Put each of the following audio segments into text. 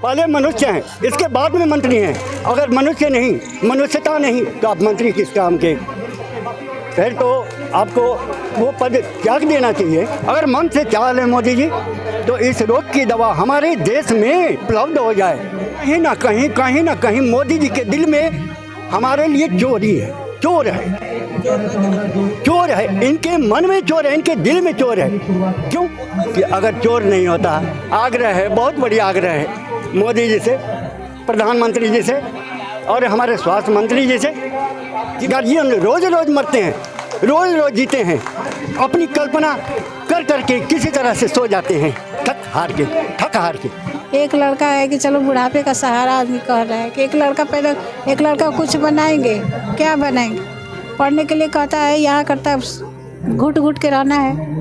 पहले मनुष्य हैं, इसके बाद में मंत्री हैं। अगर मनुष्य नहीं, मनुष्यता नहीं, तो आप मंत्री किस काम के? फिर तो आपको वो पद त्याग देना चाहिए। अगर मन से चाह लें मोदी जी, तो इस रोग की दवा हमारे देश में उपलब्ध हो जाए। कहीं ना कहीं मोदी जी के दिल में हमारे लिए चोरी है, चोर है, इनके मन में चोर है, इनके दिल में चोर है। क्यों? कि अगर चोर नहीं होता, आग्रह है, बहुत बड़ी आग्रह है मोदी जी से, प्रधानमंत्री जी से और हमारे स्वास्थ्य मंत्री जी से कि गार्जियन रोज रोज मरते हैं, रोज रोज जीते हैं, अपनी कल्पना कर करके किसी तरह से सो जाते हैं, थक हार के। एक लड़का है कि चलो बुढ़ापे का सहारा आदमी कह रहा है कि एक लड़का कुछ बनाएंगे, क्या बनाएंगे? पढ़ने के लिए कहता है, यहाँ करता है, घुट घुट के रहना है।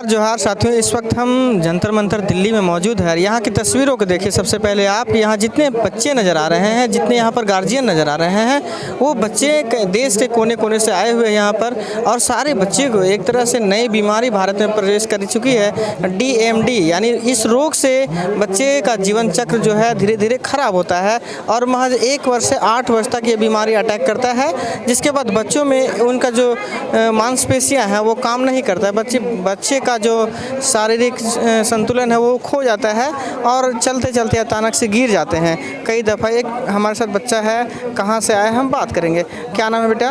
जोहार साथियों, इस वक्त हम जंतर मंतर दिल्ली में मौजूद है। यहाँ की तस्वीरों को देखिए। सबसे पहले आप यहाँ जितने बच्चे नज़र आ रहे हैं, जितने यहाँ पर गार्जियन नज़र आ रहे हैं, वो बच्चे देश के कोने कोने से आए हुए हैं यहाँ पर, और सारे बच्चे को एक तरह से नई बीमारी भारत में प्रवेश कर चुकी है, DMD, यानी इस रोग से बच्चे का जीवन चक्र जो है धीरे धीरे खराब होता है और महज 1 वर्ष से 8 वर्ष तक ये बीमारी अटैक करता है, जिसके बाद बच्चों में उनका जो मांसपेशियाँ हैं वो काम नहीं करता है। बच्चे का जो शारीरिक संतुलन है वो खो जाता है और चलते चलते अचानक से गिर जाते हैं कई दफ़ा। एक हमारे साथ बच्चा है, कहाँ से आया हम बात करेंगे। क्या नाम है बेटा?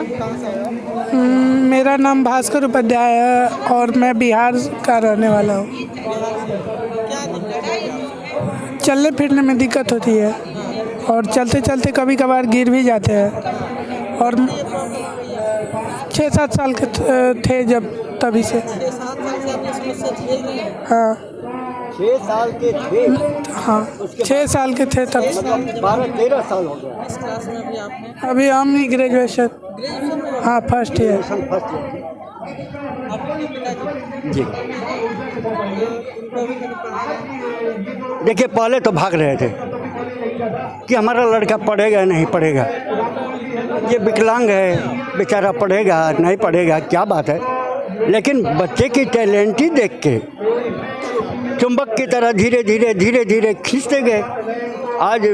मेरा नाम भास्कर उपाध्याय है और मैं बिहार का रहने वाला हूँ। चलने फिरने में दिक्कत होती है और चलते चलते कभी कभार गिर भी जाते हैं और 6-7 साल के थे जब, तभी से। हाँ, 6 साल के थे। हाँ, 6 साल के थे तब। 12-13 साल हो गया। अभी हम ही ग्रेजुएशन, हाँ, फर्स्ट ईयर। जी, देखिए, पहले तो भाग रहे थे कि हमारा लड़का पढ़ेगा नहीं पढ़ेगा, ये विकलांग है बेचारा, पढ़ेगा नहीं पढ़ेगा, क्या बात है। लेकिन बच्चे की टैलेंट ही देख के चुंबक की तरह धीरे धीरे खींचते गए। आज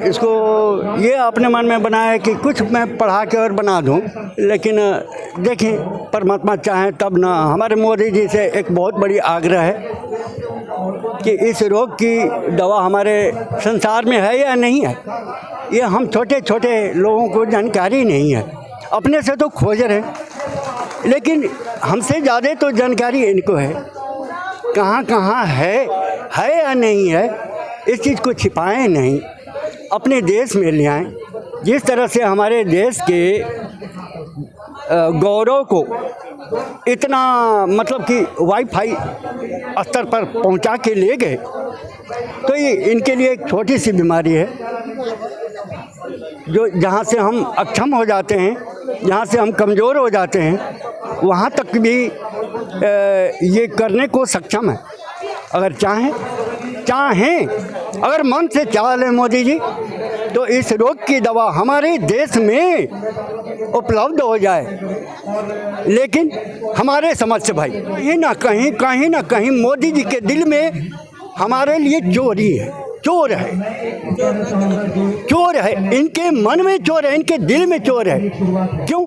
इसको ये अपने मन में बनाया कि कुछ मैं पढ़ा के और बना दूं, लेकिन देखें, परमात्मा चाहे तब ना। हमारे मोदी जी से एक बहुत बड़ी आग्रह है कि इस रोग की दवा हमारे संसार में है या नहीं है, ये हम छोटे छोटे लोगों को जानकारी नहीं है। अपने से तो खोज रहे हैं, लेकिन हमसे ज़्यादा तो जानकारी इनको है, कहाँ कहाँ है या नहीं है। इस चीज़ को छिपाएं नहीं, अपने देश में ले आएँ। जिस तरह से हमारे देश के गौरव को इतना मतलब कि वाईफाई स्तर पर पहुंचा के ले गए, तो ये इनके लिए एक छोटी सी बीमारी है जो जहाँ से हम अक्षम हो जाते हैं, जहाँ से हम कमज़ोर हो जाते हैं, वहाँ तक भी ये करने को सक्षम है। अगर चाहें अगर मन से चाह लें मोदी जी, तो इस रोग की दवा हमारे देश में उपलब्ध हो जाए। लेकिन हमारे समझ से भाई कहीं ना कहीं मोदी जी के दिल में हमारे लिए चोर है, इनके मन में चोर है, इनके दिल में चोर है। क्यों?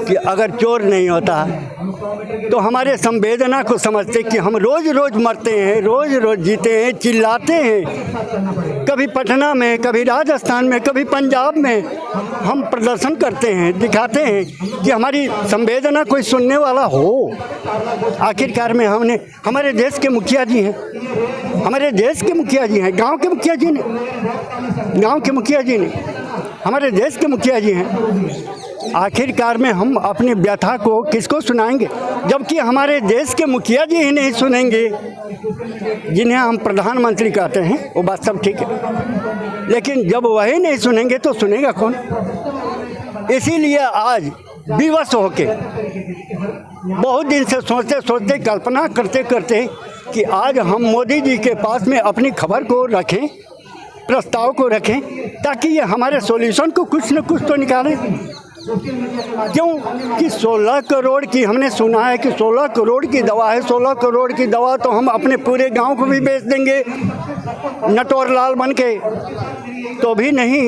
कि अगर चोर नहीं होता तो हमारे संवेदना को समझते कि हम रोज रोज मरते हैं, रोज रोज जीते हैं, चिल्लाते हैं, कभी पटना में, कभी राजस्थान में, कभी पंजाब में हम प्रदर्शन करते हैं, दिखाते हैं कि हमारी संवेदना कोई सुनने वाला हो। आखिरकार में हमारे देश के मुखिया जी हैं, गांव के मुखिया जी ने, हमारे देश के मुखिया जी हैं। आखिरकार में हम अपनी व्यथा को किसको सुनाएंगे, जबकि हमारे देश के मुखिया जी ही नहीं सुनेंगे, जिन्हें हम प्रधानमंत्री कहते हैं। वो बात सब ठीक है, लेकिन जब वही नहीं सुनेंगे तो सुनेगा कौन? इसीलिए आज विवश होके बहुत दिन से सोचते कल्पना करते कि आज हम मोदी जी के पास में अपनी खबर को रखें, प्रस्ताव को रखें, ताकि ये हमारे सॉल्यूशन को कुछ न कुछ तो निकालें। क्यों कि 16 करोड़ की हमने सुना है कि 16 करोड़ की दवा है। 16 करोड़ की दवा तो हम अपने पूरे गांव को भी बेच देंगे, नटवर लाल बन के तो भी नहीं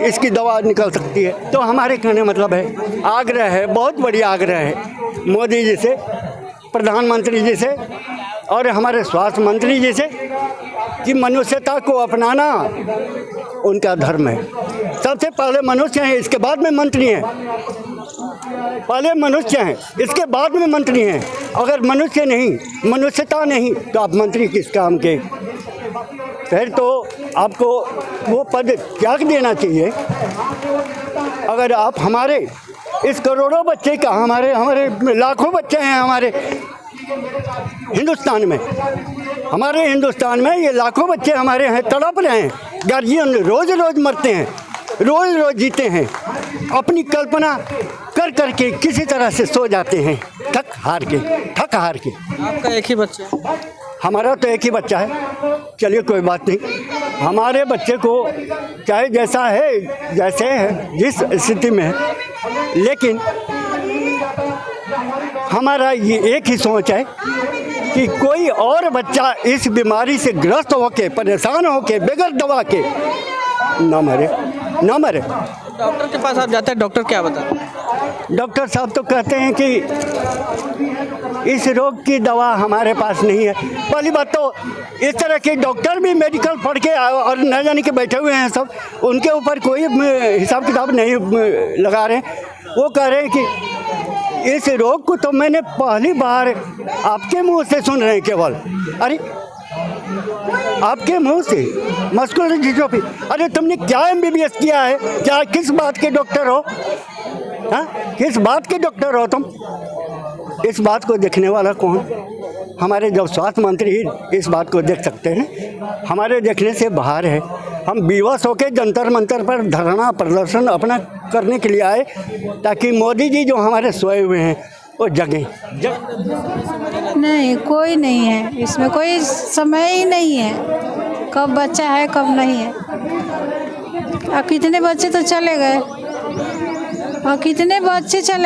इसकी दवा निकल सकती है। तो हमारे कहने मतलब है, आग्रह है, बहुत बड़ी आग्रह है मोदी जी से, प्रधानमंत्री जी से और हमारे स्वास्थ्य मंत्री जी से कि मनुष्यता को अपनाना उनका धर्म है। सबसे पहले मनुष्य हैं, इसके बाद में मंत्री हैं। पहले मनुष्य हैं, इसके बाद में मंत्री हैं। अगर मनुष्य नहीं, मनुष्यता नहीं, तो आप मंत्री किस काम के? फिर तो आपको वो पद त्याग देना चाहिए। अगर आप हमारे इस करोड़ों बच्चे का, हमारे लाखों बच्चे हैं हमारे हिंदुस्तान में, ये लाखों बच्चे हमारे हैं, तड़प रहे हैं। गार्जियन रोज़ रोज़ मरते हैं, रोज़ रोज़ जीते हैं, अपनी कल्पना कर करके किसी तरह से सो जाते हैं, थक हार के। आपका एक ही बच्चा है? हमारा तो एक ही बच्चा है। चलिए कोई बात नहीं, हमारे बच्चे को चाहे जैसा है, जैसे है, जिस स्थिति में है, लेकिन हमारा ये एक ही सोच है कि कोई और बच्चा इस बीमारी से ग्रस्त होके, परेशान होके, बगैर दवा के ना मरे। डॉक्टर के पास आप जाते हैं, डॉक्टर क्या बताते हैं? डॉक्टर साहब तो कहते हैं कि इस रोग की दवा हमारे पास नहीं है। पहली बात तो इस तरह के डॉक्टर भी मेडिकल पढ़ के और न जाने के बैठे हुए हैं सब, उनके ऊपर कोई हिसाब किताब नहीं लगा रहे हैं। वो कह रहे हैं कि इस रोग को तो मैंने पहली बार आपके मुंह से सुन रहे हैं केवल। अरे आपके मुंह से मस्कुलर डिस्ट्रोफी? अरे तुमने क्या MBBS किया है? क्या किस बात के डॉक्टर हो? हाँ, किस बात के डॉक्टर हो तुम? इस बात को देखने वाला कौन? हमारे जब स्वास्थ्य मंत्री इस बात को देख सकते हैं, हमारे देखने से बाहर है। हम विवश होकर जंतर मंतर पर धरना प्रदर्शन अपना करने के लिए आए, ताकि मोदी जी जो हमारे सोए हुए हैं वो जगें। नहीं, कोई नहीं है इसमें, कोई समय ही नहीं है कब बच्चा है कब नहीं है। और कितने बच्चे तो चले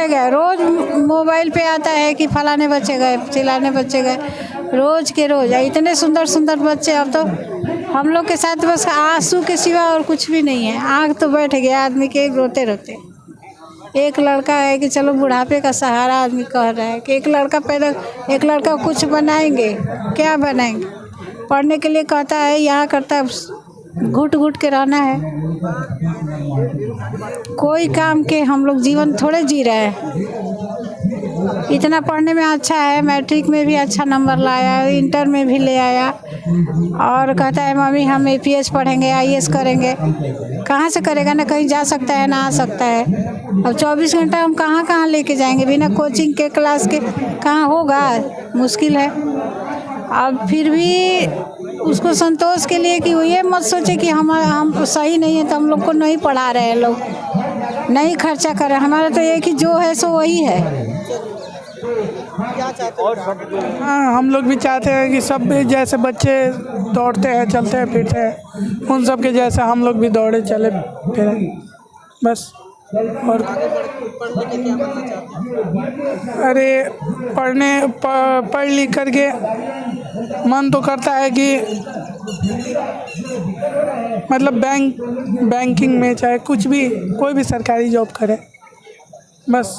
गए, रोज़ मोबाइल पे आता है कि फलाने बच्चे गए, चिल्लाने बच्चे गए, रोज़ के रोज़। इतने सुंदर सुंदर बच्चे, अब तो हम लोग के साथ बस आंसू के सिवा और कुछ भी नहीं है। आँख तो बैठ गया आदमी के रोते रोते। एक लड़का है कि चलो बुढ़ापे का सहारा आदमी कह रहा है कि एक लड़का कुछ बनाएंगे, क्या बनाएंगे? पढ़ने के लिए कहता है, यहाँ करता है, घुट घुट के रहना है। कोई काम के हम लोग जीवन थोड़े जी रहे हैं। इतना पढ़ने में अच्छा है, मैट्रिक में भी अच्छा नंबर लाया, इंटर में भी ले आया, और कहता है मम्मी हम APS पढ़ेंगे, IAS करेंगे। कहाँ से करेगा? ना कहीं जा सकता है ना आ सकता है। अब 24 घंटा हम कहाँ लेके जाएंगे? बिना कोचिंग के, क्लास के कहाँ होगा? मुश्किल है। अब फिर भी उसको संतोष के लिए कि ये मत सोचे कि हम सही नहीं है तो हम लोग को नहीं पढ़ा रहे हैं, लोग नहीं खर्चा कर रहे। हमारा तो ये कि जो है सो वही है। हाँ, हम लोग भी चाहते हैं कि सब जैसे बच्चे दौड़ते हैं, चलते हैं, फिरते हैं, उन सब के जैसा हम लोग भी दौड़े, चले, फिरें, बस। और अरे पढ़ लिख करके मन तो करता है कि मतलब बैंकिंग में चाहे कुछ भी, कोई भी सरकारी जॉब करे, बस।